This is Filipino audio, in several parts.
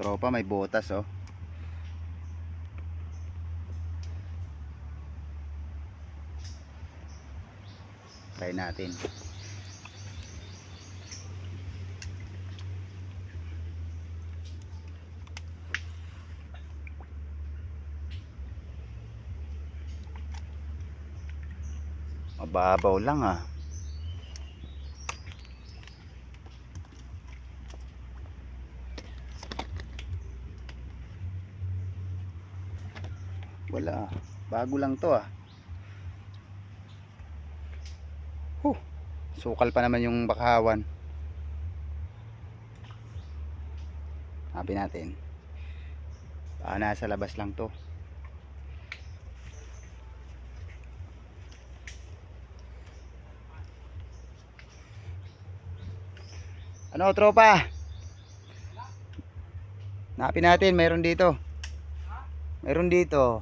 Tropa, may botas oh. Try natin. Mababaw lang ah. Wala. Bago lang to ah. Sukal pa naman yung bakawan. Habi natin. Baka nasa labas lang to. Ano tropa? Hanapin natin, mayroon dito. Mayroon dito.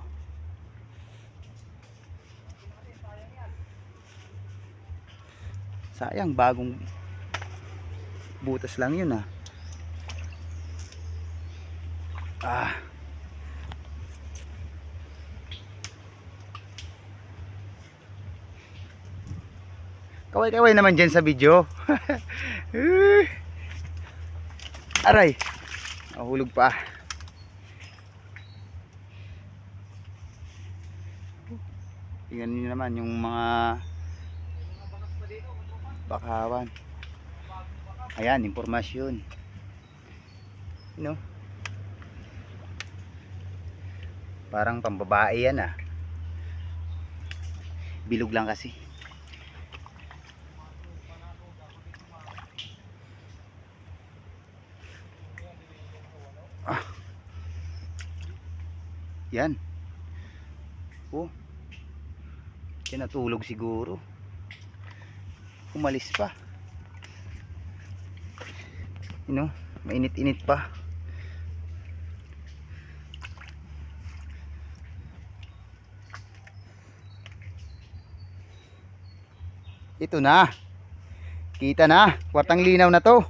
Sayang, bagong butas lang yun ah. Kaway-kaway naman dyan sa video. Aray, nahulog pa. Tingnan niyo naman yung mga bakawan. Ayan, impormasyon. You know? Parang pambabae yan ah. Bilog lang kasi. Yan. Oh. Tinatulog siguro. Umalis pa. You know, mainit-init pa. Ito na. Kita na. Kwartang linaw na to.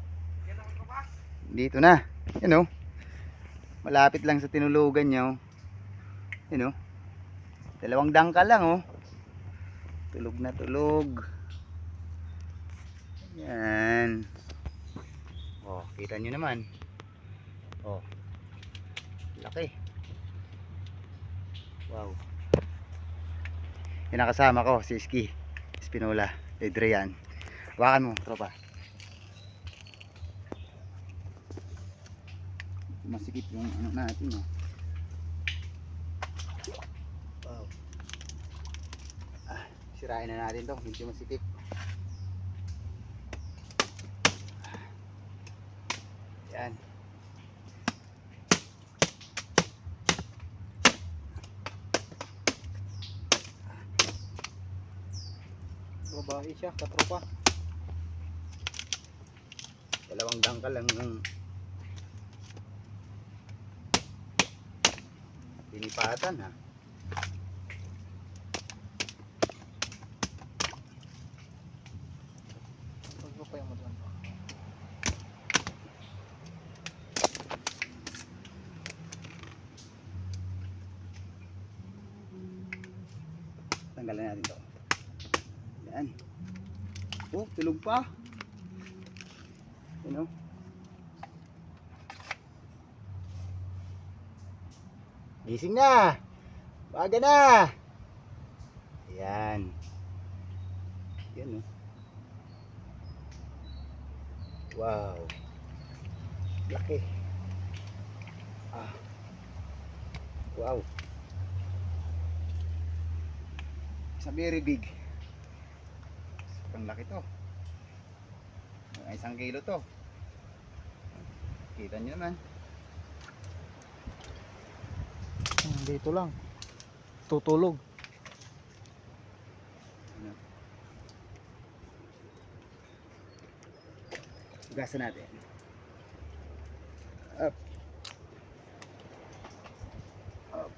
Dito na. You know. Malapit lang sa tinulugan niya. You know. Dalawang dangkal lang oh. Tulog na tulog. Yan. Oh, kita nyo naman. Oh. Laki. Wow. Yan ang kasama ko, si Iski Espinola, Adrian. Hawakan mo, tropa. Masikip yung ano natin oh. Wow. Sirain na natin to, hindi masikip. Yan. Babae siya, katropa. Dalawang dangkal lang ng pinipatan ha. Tanggalan natin to. Yan. Oh, tulog pa. You know? Gising na. Baga na. Yan. Yan oh. Wow. Laki. Wow. It's a very big. Ang laki to. Isang kilo to. Kita nyo naman. Dito lang. Tutulog. Hugasan natin. Up. Up.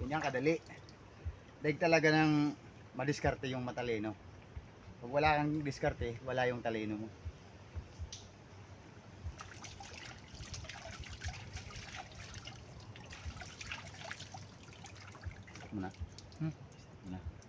Ganyan kadali. Daig talaga ng madiskarte yung matalino. Pag wala kang diskarte, wala yung talino mo. Stop mo na. Hmm. Stop mo na.